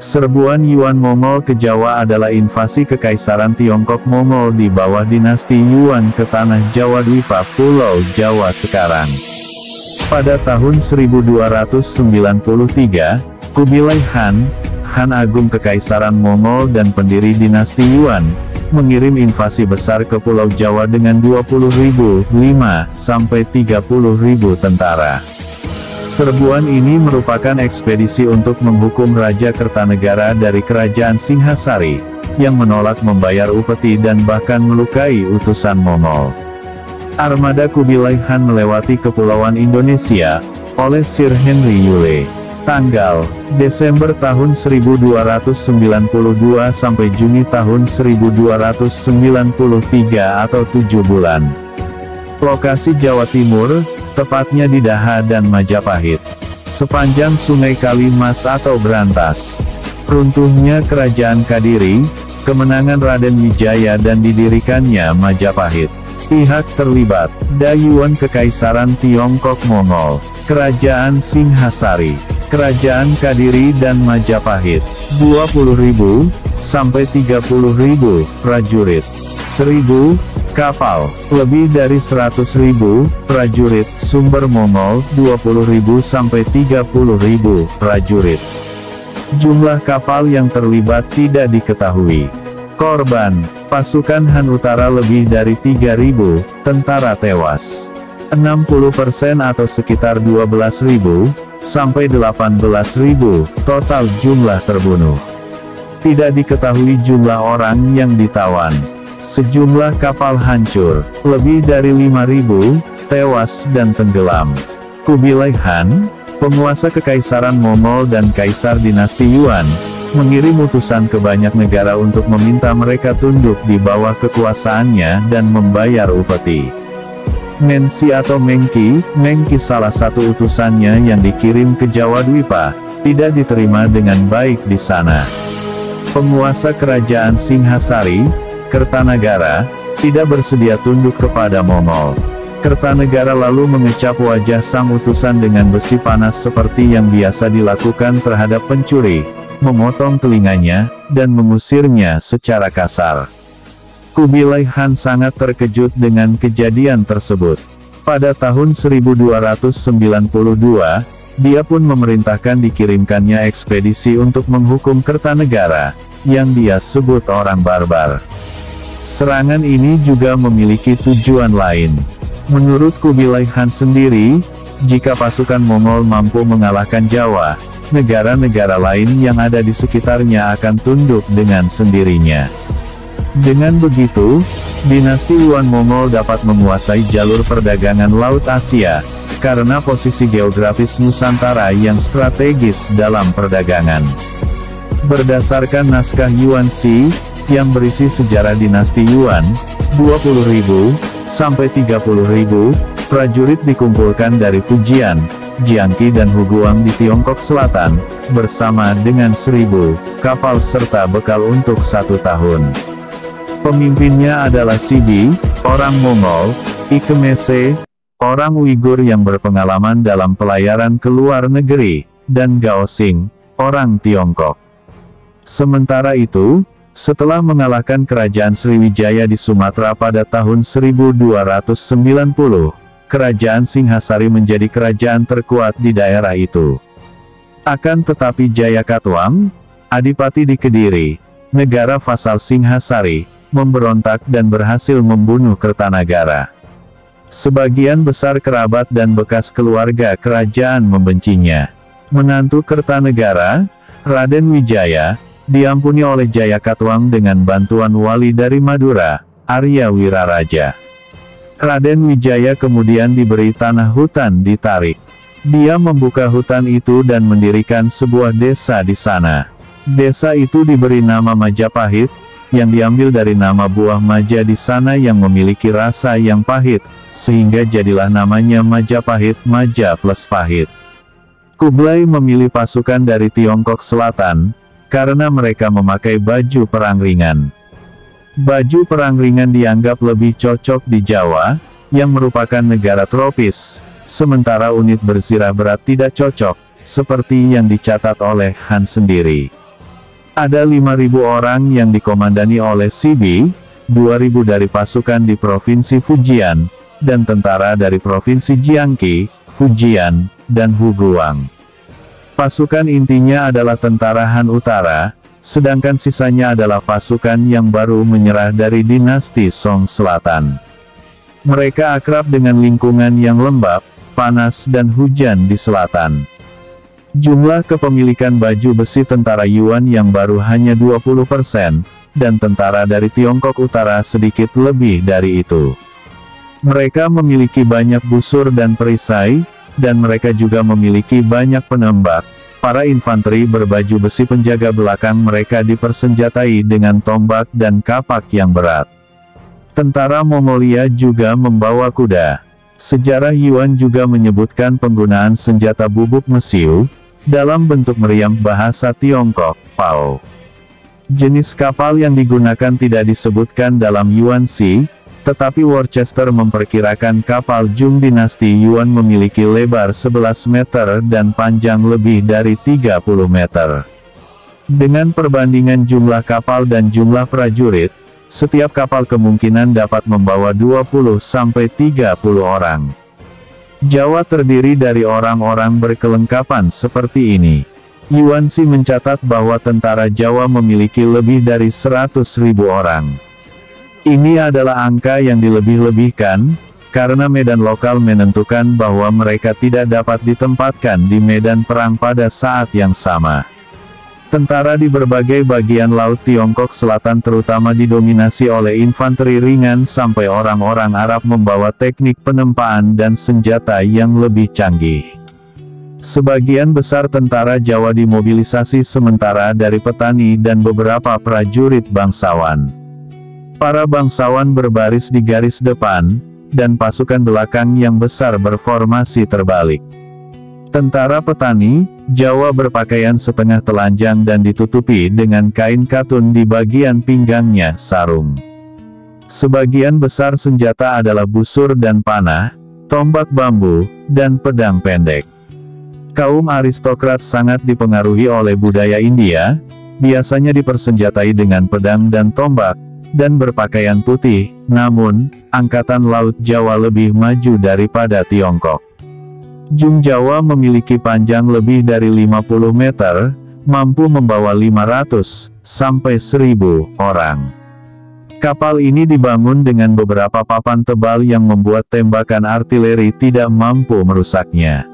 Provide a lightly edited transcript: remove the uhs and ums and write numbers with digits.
Serbuan Yuan Mongol ke Jawa adalah invasi Kekaisaran Tiongkok Mongol di bawah dinasti Yuan ke tanah Jawa Dwipa Pulau Jawa sekarang. Pada tahun 1293, Kubilai Khan, Khan Agung Kekaisaran Mongol dan pendiri dinasti Yuan, mengirim invasi besar ke Pulau Jawa dengan 20.000, 5-30.000 tentara. Serbuan ini merupakan ekspedisi untuk menghukum Raja Kertanegara dari Kerajaan Singhasari, yang menolak membayar upeti dan bahkan melukai utusan Mongol. Armada Kubilai Khan melewati Kepulauan Indonesia, oleh Sir Henry Yule. Tanggal, Desember tahun 1292 sampai Juni tahun 1293 atau 7 bulan. Lokasi Jawa Timur, tepatnya di Daha dan Majapahit. Sepanjang Sungai Kalimas atau Brantas. Runtuhnya Kerajaan Kadiri, kemenangan Raden Wijaya dan didirikannya Majapahit. Pihak terlibat, Dayuan Kekaisaran Tiongkok Mongol, Kerajaan Singhasari, Kerajaan Kadiri dan Majapahit. 20.000 sampai 30.000 prajurit. 1.000 kapal, lebih dari 100.000 prajurit. Sumber Mongol, 20.000 sampai 30.000 prajurit. Jumlah kapal yang terlibat tidak diketahui. Korban, pasukan Han Utara lebih dari 3.000 tentara tewas. 60% atau sekitar 12.000 sampai 18.000 total jumlah terbunuh. Tidak diketahui jumlah orang yang ditawan. Sejumlah kapal hancur, lebih dari 5.000 tewas dan tenggelam. Kubilai Khan, penguasa Kekaisaran Mongol dan Kaisar dinasti Yuan, mengirim utusan ke banyak negara untuk meminta mereka tunduk di bawah kekuasaannya dan membayar upeti. Mensi atau Mengki salah satu utusannya yang dikirim ke Jawa Dwipa, tidak diterima dengan baik di sana. Penguasa Kerajaan Singhasari, Kertanagara, tidak bersedia tunduk kepada Mongol. Kertanegara lalu mengecap wajah sang utusan dengan besi panas seperti yang biasa dilakukan terhadap pencuri, memotong telinganya, dan mengusirnya secara kasar. Kubilai Khan sangat terkejut dengan kejadian tersebut. Pada tahun 1292, dia pun memerintahkan dikirimkannya ekspedisi untuk menghukum Kertanegara, yang dia sebut orang barbar. Serangan ini juga memiliki tujuan lain. Menurut Kubilai Khan sendiri, jika pasukan Mongol mampu mengalahkan Jawa, negara-negara lain yang ada di sekitarnya akan tunduk dengan sendirinya. Dengan begitu, dinasti Yuan Mongol dapat menguasai jalur perdagangan Laut Asia, karena posisi geografis Nusantara yang strategis dalam perdagangan. Berdasarkan naskah Yuan Shi, yang berisi sejarah dinasti Yuan, 20.000 sampai 30.000 prajurit dikumpulkan dari Fujian, Jiangqi dan Huguang di Tiongkok Selatan, bersama dengan 1.000 kapal serta bekal untuk 1 tahun. Pemimpinnya adalah Sibi, orang Mongol, Ikemese, orang Uighur yang berpengalaman dalam pelayaran ke luar negeri, dan Gao Xing, orang Tiongkok. Sementara itu, setelah mengalahkan Kerajaan Sriwijaya di Sumatera pada tahun 1290, Kerajaan Singhasari menjadi kerajaan terkuat di daerah itu. Akan tetapi Jayakatwang, adipati di Kediri, negara vasal Singhasari, memberontak dan berhasil membunuh Kertanagara. Sebagian besar kerabat dan bekas keluarga kerajaan membencinya. Menantu Kertanegara, Raden Wijaya, diampuni oleh Jayakatwang dengan bantuan wali dari Madura, Arya Wiraraja. Raden Wijaya kemudian diberi tanah hutan di Tarik. Dia membuka hutan itu dan mendirikan sebuah desa di sana. Desa itu diberi nama Majapahit, yang diambil dari nama buah maja di sana yang memiliki rasa yang pahit, sehingga jadilah namanya Majapahit, maja plus pahit. Kublai memilih pasukan dari Tiongkok Selatan, karena mereka memakai baju perang ringan. Baju perang ringan dianggap lebih cocok di Jawa, yang merupakan negara tropis, sementara unit berzirah berat tidak cocok, seperti yang dicatat oleh Han sendiri. Ada 5.000 orang yang dikomandani oleh Sibi, 2.000 dari pasukan di Provinsi Fujian, dan tentara dari Provinsi Jiangxi, Fujian, dan Huguang. Pasukan intinya adalah tentara Han Utara, sedangkan sisanya adalah pasukan yang baru menyerah dari dinasti Song Selatan. Mereka akrab dengan lingkungan yang lembab, panas dan hujan di selatan. Jumlah kepemilikan baju besi tentara Yuan yang baru hanya 20%, dan tentara dari Tiongkok Utara sedikit lebih dari itu. Mereka memiliki banyak busur dan perisai, dan mereka juga memiliki banyak penembak. Para infanteri berbaju besi penjaga belakang mereka dipersenjatai dengan tombak dan kapak yang berat. Tentara Mongolia juga membawa kuda. Sejarah Yuan juga menyebutkan penggunaan senjata bubuk mesiu, dalam bentuk meriam bahasa Tiongkok, Pao. Jenis kapal yang digunakan tidak disebutkan dalam Yuan Shi, tetapi Worcester memperkirakan kapal Jung dinasti Yuan memiliki lebar 11 meter dan panjang lebih dari 30 meter. Dengan perbandingan jumlah kapal dan jumlah prajurit, setiap kapal kemungkinan dapat membawa 20-30 orang. Jawa terdiri dari orang-orang berkelengkapan seperti ini. Yuan Shi mencatat bahwa tentara Jawa memiliki lebih dari 100.000 orang. Ini adalah angka yang dilebih-lebihkan, karena medan lokal menentukan bahwa mereka tidak dapat ditempatkan di medan perang pada saat yang sama. Tentara di berbagai bagian laut Tiongkok Selatan terutama didominasi oleh infanteri ringan sampai orang-orang Arab membawa teknik penempaan dan senjata yang lebih canggih. Sebagian besar tentara Jawa dimobilisasi sementara dari petani dan beberapa prajurit bangsawan. Para bangsawan berbaris di garis depan, dan pasukan belakang yang besar berformasi terbalik. Tentara petani, Jawa berpakaian setengah telanjang dan ditutupi dengan kain katun di bagian pinggangnya, sarung. Sebagian besar senjata adalah busur dan panah, tombak bambu, dan pedang pendek. Kaum aristokrat sangat dipengaruhi oleh budaya India, biasanya dipersenjatai dengan pedang dan tombak, dan berpakaian putih, namun, Angkatan Laut Jawa lebih maju daripada Tiongkok. Jung Jawa memiliki panjang lebih dari 50 meter, mampu membawa 500 sampai 1.000 orang. Kapal ini dibangun dengan beberapa papan tebal yang membuat tembakan artileri tidak mampu merusaknya.